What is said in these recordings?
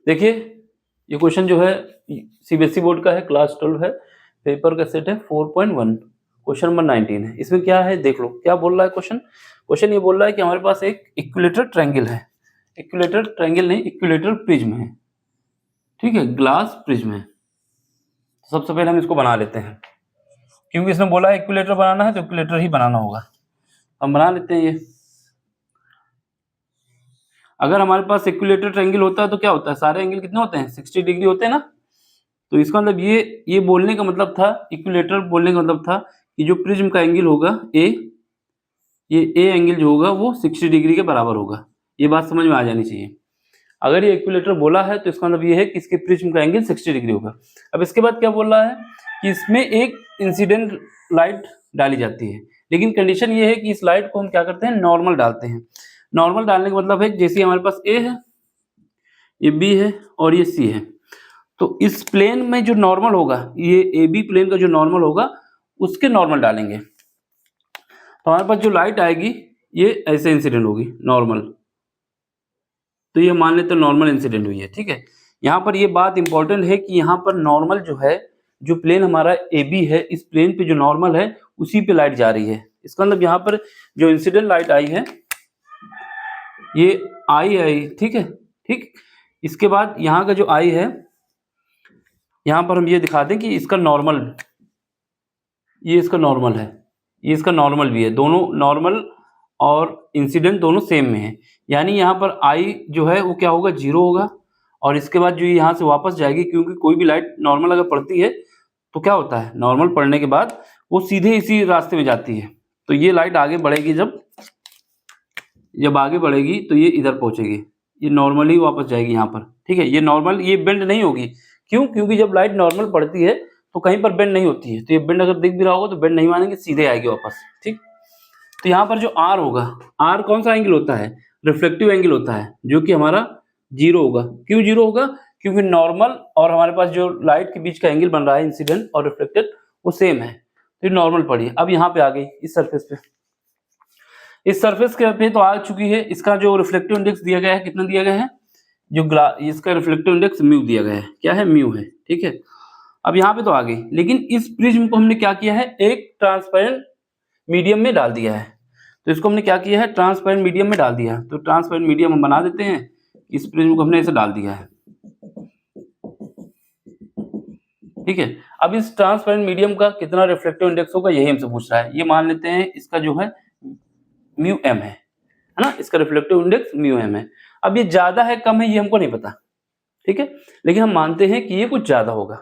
देखिए ये क्वेश्चन जो है सीबीएसई बोर्ड का है, क्लास 12 है, पेपर का सेट है 4.1, क्वेश्चन नंबर 19 है। इसमें क्या है देख लो, क्या बोल रहा है क्वेश्चन। क्वेश्चन ये बोल रहा है कि हमारे पास एक इक्विलेटर ट्रायंगल है, इक्विलेटर ट्रायंगल नहीं, इक्विलेटर प्रिज्म है, ठीक है, ग्लास प्रिज्म है। सबसे पहले हम इसको बना लेते हैं, क्योंकि इसने बोला है इक्विलेटर बनाना है तो इक्विलेटर ही बनाना होगा। हम बना लेते हैं ये। अगर हमारे पास इक्विलेटर ट्रायंगल होता है तो क्या होता है, सारे एंगल कितने होते हैं, 60 डिग्री होते हैं ना। तो इसका मतलब ये बोलने का मतलब था, इक्विलेटर बोलने का मतलब था कि जो प्रिज्म का एंगल होगा ए, ये ए एंगल जो होगा वो 60 डिग्री के बराबर होगा। ये बात समझ में आ जानी चाहिए। अगर ये इक्विलेटर बोला है तो इसका मतलब ये है कि इसके प्रिज्म का एंगल 60 डिग्री होगा। अब इसके बाद क्या बोल रहा है कि इसमें एक इंसिडेंट लाइट डाली जाती है, लेकिन कंडीशन ये है कि इस लाइट को हम क्या करते हैं, नॉर्मल डालते हैं। नॉर्मल डालने का मतलब है जैसे हमारे पास ए है, ये बी है और ये सी है, तो इस प्लेन में जो नॉर्मल होगा, ये ए बी प्लेन का जो नॉर्मल होगा उसके नॉर्मल डालेंगे। तो हमारे पास जो लाइट आएगी ये ऐसे इंसिडेंट होगी नॉर्मल, तो ये मान लेते हैं नॉर्मल इंसिडेंट हुई है, ठीक है। यहाँ पर ये बात इंपॉर्टेंट है कि यहाँ पर नॉर्मल जो है, जो प्लेन हमारा ए बी है, इस प्लेन पे जो नॉर्मल है उसी पे लाइट जा रही है। इसका मतलब यहाँ पर जो इंसिडेंट लाइट आई है ये आई, ठीक है, ठीक। इसके बाद यहाँ का जो आई है, यहाँ पर हम ये दिखा दें कि इसका नॉर्मल, ये इसका नॉर्मल है, ये इसका नॉर्मल भी है, दोनों नॉर्मल और इंसिडेंट दोनों सेम में है। यानी यहाँ पर आई जो है वो क्या होगा, 0 होगा, और इसके बाद जो यहाँ से वापस जाएगी, क्योंकि कोई भी लाइट नॉर्मल अगर पड़ती है तो क्या होता है, नॉर्मल पड़ने के बाद वो सीधे इसी रास्ते में जाती है। तो ये लाइट आगे बढ़ेगी, जब आगे बढ़ेगी तो ये इधर पहुंचेगी, ये नॉर्मली वापस जाएगी यहाँ पर, ठीक है। ये नॉर्मल, ये बेंड नहीं होगी, क्यों, क्योंकि जब लाइट नॉर्मल पड़ती है तो कहीं पर बेंड नहीं होती है, तो ये बेंड अगर दिख भी रहा होगा तो बेंड नहीं मानेंगे, सीधे आएगी वापस, ठीक। तो यहाँ पर जो आर होगा, आर कौन सा एंगल होता है, रिफ्लेक्टिव एंगल होता है, जो कि हमारा 0 होगा। क्यों 0 होगा, क्योंकि नॉर्मल और हमारे पास जो लाइट के बीच का एंगल बन रहा है, इंसिडेंट और रिफ्लेक्टेड, वो सेम है, तो ये नॉर्मल पड़ी। अब यहाँ पे आ गई इस सरफेस पे, इस सरफेस के पे तो आ चुकी है। इसका जो रिफ्लेक्टिव इंडेक्स दिया गया है, कितना दिया गया है, इसका रिफ्लेक्टिव इंडेक्स म्यू दिया गया है, क्या है, म्यू है, ठीक है। अब यहाँ पे तो आ गई, लेकिन इस प्रिज्म को हमने क्या किया है, एक ट्रांसपेरेंट मीडियम में डाल दिया है। तो इसको हमने क्या किया है, ट्रांसपेरेंट मीडियम में डाल दिया। तो ट्रांसपेरेंट मीडियम हम बना देते हैं, इस प्रिज्म को हमने ऐसे डाल दिया है, ठीक है। अब इस ट्रांसपेरेंट मीडियम का कितना रिफ्लेक्टिव इंडेक्स होगा, यही हमसे पूछ रहा है। ये मान लेते हैं इसका जो है म्यू एम है ना, इसका रिफ्लेक्टिव इंडेक्स म्यू एम है। अब ये ज्यादा है कम है ये हमको नहीं पता, ठीक है, लेकिन हम मानते हैं कि ये कुछ ज्यादा होगा।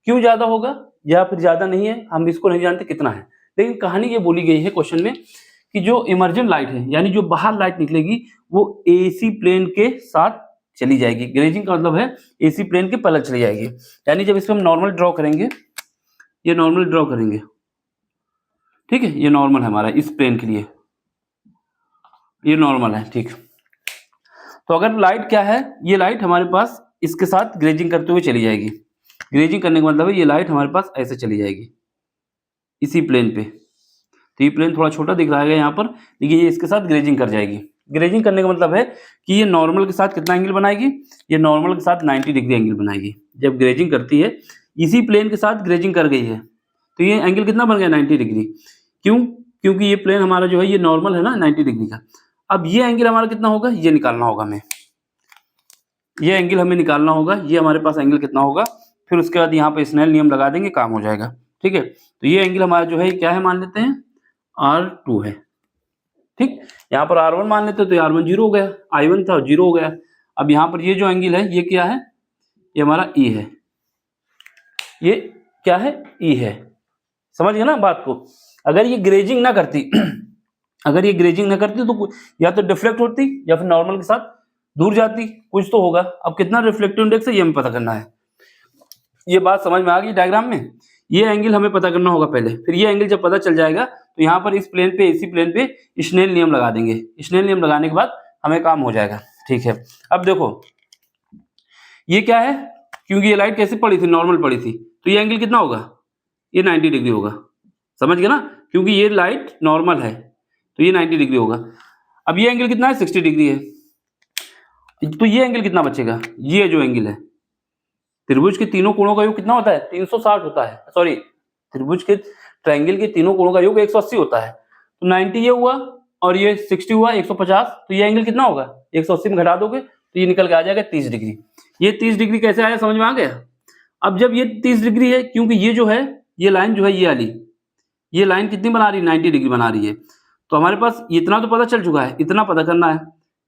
क्यों ज्यादा होगा या फिर ज्यादा नहीं है, हम इसको नहीं जानते कितना है, लेकिन कहानी ये बोली गई है क्वेश्चन में कि जो इमर्जेंट लाइट है, यानी जो बाहर लाइट निकलेगी, वो एसी प्लेन के साथ चली जाएगी। ग्रेजिंग का मतलब है एसी प्लेन के पलट चली जाएगी। यानी जब इसमें हम नॉर्मल ड्रॉ करेंगे, ये नॉर्मल ड्रॉ करेंगे, ठीक है, ये नॉर्मल है हमारा इस प्लेन के लिए, ये नॉर्मल है, ठीक। तो अगर लाइट क्या है, ये लाइट हमारे पास इसके साथ ग्रेजिंग करते हुए चली जाएगी। ग्रेजिंग करने का मतलब है ये लाइट हमारे पास ऐसे चली जाएगी इसी प्लेन पे। तो ये प्लेन थोड़ा छोटा दिख रहा है यहाँ पर, लेकिन ये इसके साथ ग्रेजिंग कर जाएगी। ग्रेजिंग करने का मतलब है कि ये नॉर्मल के साथ कितना एंगल बनाएगी, ये नॉर्मल के साथ 90 डिग्री एंगल बनाएगी। जब ग्रेजिंग करती है, इसी प्लेन के साथ ग्रेजिंग कर गई है, तो ये एंगल कितना बन गया, 90 डिग्री। क्यों, क्योंकि ये प्लेन हमारा जो है ये नॉर्मल है ना 90 डिग्री का। अब ये एंगल हमारा कितना होगा, ये निकालना होगा हमें, ये एंगल हमें निकालना होगा, ये हमारे पास एंगल कितना होगा। फिर उसके बाद यहाँ पे स्नेल नियम लगा देंगे, काम हो जाएगा, ठीक है। तो ये एंगल हमारा जो है क्या है, मान लेते हैं R2 है, ठीक। यहाँ पर R1 मान लेते हैं, तो R1 0 हो गया, I1 था 0 हो गया। अब यहाँ पर ये जो एंगल है ये क्या है, ये हमारा E है, ये क्या है, E है। समझ गए ना बात को। अगर ये ग्रेजिंग ना करती अगर ये ग्रेजिंग ना करती तो या तो डिफ्लेक्ट होती या फिर नॉर्मल के साथ दूर जाती, कुछ तो होगा। अब कितना रिफ्लेक्टिव इंडेक्स है ये हमें पता करना है। ये बात समझ में आ गई डायग्राम में। ये एंगल हमें पता करना होगा पहले, फिर ये एंगल जब पता चल जाएगा तो यहाँ पर इस प्लेन पे, इसी प्लेन पे स्नेल नियम लगा देंगे। स्नेल नियम लगाने के बाद हमें काम हो जाएगा, ठीक है। अब देखो ये क्या है, क्योंकि ये लाइट कैसे पड़ी थी, नॉर्मल पड़ी थी, तो ये एंगल कितना होगा, ये 90 डिग्री होगा। समझ गए ना, क्योंकि ये लाइट नॉर्मल है तो ये 90 डिग्री होगा। अब ये एंगल कितना है, 60 डिग्री है। तो ये एंगल कितना बचेगा, ये जो एंगल है, त्रिभुज के तीनों कोणों का योग कितना होता है, 360 होता है, सॉरी त्रिभुज के ट्रायंगल के तीनों कोणों का योग 180 होता है। तो 90 ये हुआ और ये 60 हुआ 150, तो ये एंगल कितना होगा, 180 में घटा दोगे तो ये निकल के आ जाएगा 30 डिग्री। ये 30 डिग्री कैसे आया, समझ में आ गया। अब जब ये 30 डिग्री है, क्योंकि ये जो है, ये लाइन जो है, ये वाली, ये लाइन कितनी बना रही है, 90 डिग्री बना रही है। तो हमारे पास इतना तो पता चल चुका है, इतना पता करना है,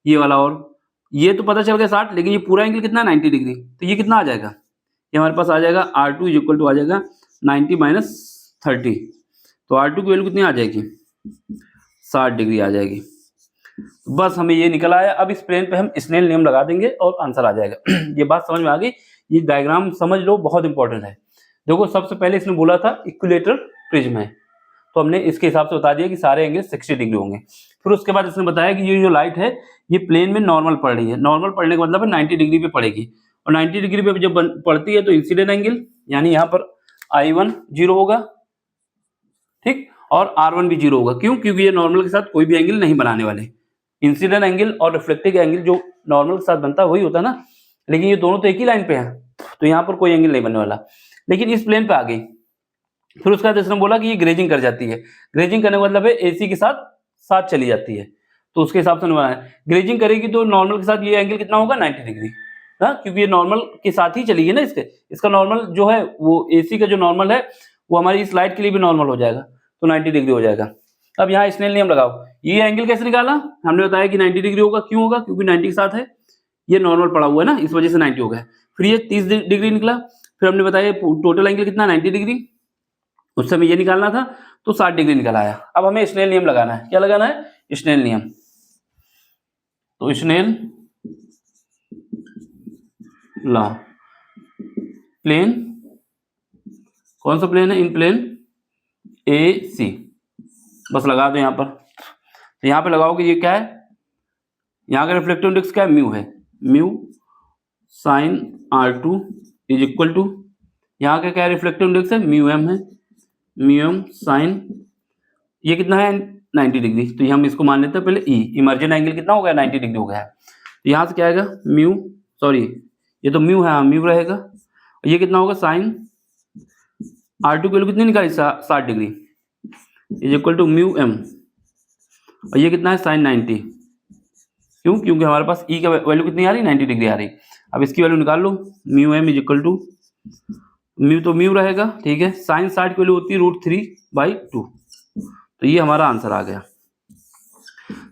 ये वाला, और ये तो पता चल गया 60, लेकिन ये पूरा एंगल कितना है, 90 डिग्री। तो ये कितना आ जाएगा, ये हमारे पास आ जाएगा R2 इक्वल टू आ जाएगा 90 माइनस 30। तो R2 की वैल्यू कितनी आ जाएगी, 60 डिग्री आ जाएगी। बस हमें ये निकल आया। अब इस प्लेन पे हम स्नेल नियम लगा देंगे और आंसर आ जाएगा। ये बात समझ में आ गई। ये डायग्राम समझ लो, बहुत इंपॉर्टेंट है। देखो सबसे पहले इसने बोला था इक्विलेटरल प्रिज्म है, तो हमने इसके हिसाब से बता दिया कि सारे एंगल 60 डिग्री होंगे। फिर उसके बाद इसने बताया कि ये जो लाइट है ये प्लेन में नॉर्मल पड़ रही है। नॉर्मल पड़ने का मतलब है 90 डिग्री पे पड़ेगी, और 90 डिग्री पे जब पड़ती है तो इंसिडेंट एंगल, यानी यहाँ पर I1 0 होगा, ठीक, और R1 भी 0 होगा। क्यों, क्योंकि ये नॉर्मल के साथ कोई भी एंगल नहीं बनाने वाले। इंसिडेंट एंगल और रिफ्लेक्टिव एंगल जो नॉर्मल के साथ बनता है वही होता है ना, लेकिन ये दोनों तो एक ही लाइन पे हैं, तो यहाँ पर कोई एंगल नहीं बनने वाला। लेकिन इस प्लेन पे आ गई। फिर उसके बाद इसने बोला कि ये ग्रेजिंग कर जाती है। ग्रेजिंग करने का मतलब है AC के साथ साथ चली जाती है, तो उसके हिसाब से बनाया है। ग्रेजिंग करेगी तो नॉर्मल के साथ ये एंगल कितना होगा, 90 डिग्री, हाँ, क्योंकि ये नॉर्मल के साथ ही चलेगी ना। इसका नॉर्मल जो है वो AC का जो नॉर्मल है वो हमारी इस लाइट के लिए भी नॉर्मल हो जाएगा, तो 90 डिग्री हो जाएगा। अब यहाँ स्नेल नियम लगाओ। ये एंगल कैसे निकाला, हमने बताया कि 90 डिग्री होगा। क्यों होगा, क्योंकि 90 के साथ है, ये नॉर्मल पड़ा हुआ है ना, इस वजह से 90 हो गया। फिर ये 30 डिग्री निकला। फिर हमने बताया टोटल एंगल कितना, 90 डिग्री, उस समय ये निकालना था, तो 60 डिग्री निकल आया। अब हमें स्नेल नियम लगाना है। क्या लगाना है, स्नेल नियम। तो स्नेल लॉ, प्लेन, कौन सा प्लेन है, इन प्लेन AC, बस लगा दो यहाँ पर। तो यहाँ पे लगाओगे, ये क्या है, यहाँ का रिफ्लेक्टिव इंडेक्स क्या है, म्यू है, mu sine R2 is equal to, यहाँ का क्या है, रिफ्लेक्टिव इंडेक्स है, म्यू एम है, म्यू एम साइन, ये कितना है, 90 डिग्री। तो ये हम इसको मान लेते हैं पहले E, इमर्जेंट एंगल कितना हो गया, 90 डिग्री हो गया है। तो यहाँ से क्या आएगा, म्यू, सॉरी ये तो म्यू है, हाँ म्यू रहेगा। और ये कितना होगा, साइन R2 की वैल्यू कितनी निकाली, 60 degree, is equal to mu M, और ये कितना है, साइन 90। क्यों, क्योंकि हमारे पास E का वैल्यू कितनी आ रही, 90 डिग्री आ रही। अब इसकी वैल्यू निकाल लो, mu M is equal to, mu तो म्यू रहेगा, ठीक है, साइन 60 की वैल्यू होती है √3/2। तो ये हमारा आंसर आ गया।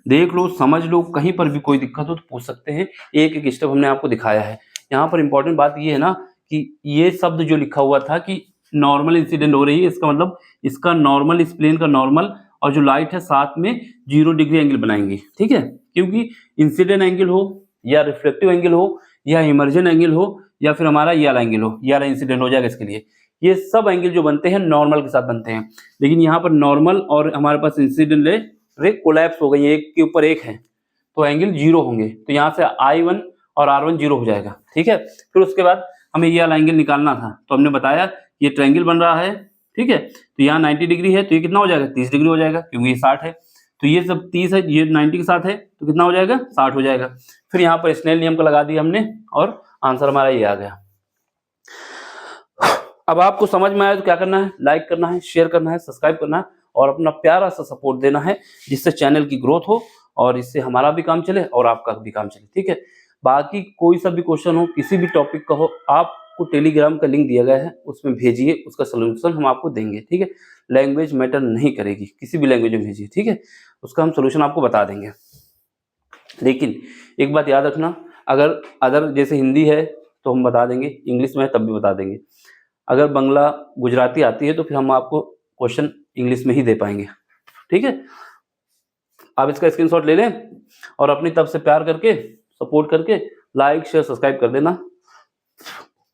देख लो, समझ लो, कहीं पर भी कोई दिक्कत हो तो पूछ सकते हैं। एक एक स्टेप हमने आपको दिखाया है। यहाँ पर इंपॉर्टेंट बात ये है ना कि ये शब्द जो लिखा हुआ था कि नॉर्मल इंसिडेंट हो रही है, इसका मतलब इसका नॉर्मल, इस प्लेन का नॉर्मल और जो लाइट है साथ में 0 डिग्री एंगल बनाएंगे, ठीक है। क्योंकि इंसिडेंट एंगल हो या रिफ्लेक्टिव एंगल हो या इमर्जेंट एंगल हो या फिर हमारा ये वाला एंगल हो, ये वाला इंसिडेंट हो जाएगा इसके लिए। ये सब एंगल जो बनते हैं नॉर्मल के साथ बनते हैं, लेकिन यहाँ पर नॉर्मल और हमारे पास इंसिडेंट रे कोलैप्स हो गई, एक के ऊपर एक है, तो एंगल 0 होंगे। तो यहाँ से I1 और R1 0 हो जाएगा, ठीक है। फिर उसके बाद हमें ये वाला एंगल निकालना था, तो हमने बताया ये ट्रायंगल बन रहा है, ठीक है। तो यहाँ 90 डिग्री है, तो ये कितना हो जाएगा, 30 डिग्री हो जाएगा, क्योंकि ये 60 है। तो ये सब 30 है, ये 90 के साथ है, तो कितना हो जाएगा, 60 हो जाएगा। फिर यहाँ पर स्नेल नियम को लगा दिया हमने और आंसर हमारा ये आ गया। अब आपको समझ में आया तो क्या करना है, लाइक करना है, शेयर करना है, सब्सक्राइब करना है और अपना प्यारा सा सपोर्ट देना है, जिससे चैनल की ग्रोथ हो और इससे हमारा भी काम चले और आपका भी काम चले, ठीक है। बाकी कोई सा भी क्वेश्चन हो, किसी भी टॉपिक का हो, आपको टेलीग्राम का लिंक दिया गया है, उसमें भेजिए, उसका सोल्यूशन हम आपको देंगे, ठीक है। लैंग्वेज मैटर नहीं करेगी, किसी भी लैंग्वेज में भेजिए, ठीक है, उसका हम सोल्यूशन आपको बता देंगे। लेकिन एक बात याद रखना, अगर अदर जैसे हिंदी है तो हम बता देंगे, इंग्लिश में है तब भी बता देंगे। अगर बांग्ला गुजराती आती है तो फिर हम आपको क्वेश्चन इंग्लिश में ही दे पाएंगे, ठीक है। आप इसका स्क्रीनशॉट ले लें और अपनी तरफ से प्यार करके, सपोर्ट करके लाइक शेयर सब्सक्राइब कर देना।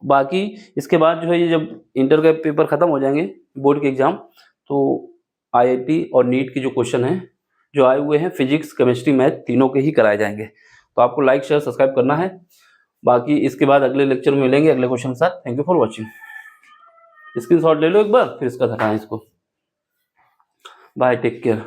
बाकी इसके बाद जो है, ये जब इंटर के पेपर खत्म हो जाएंगे, बोर्ड के एग्जाम, तो IIT और नीट के जो क्वेश्चन हैं जो आए हुए हैं, फिजिक्स केमिस्ट्री मैथ तीनों के ही कराए जाएंगे। तो आपको लाइक शेयर सब्सक्राइब करना है। बाकी इसके बाद अगले लेक्चर में मिलेंगे अगले क्वेश्चन के साथ। Thank you for watching. Screenshot ले लो एक बार, फिर इसका हटाएं इसको। Bye, take care.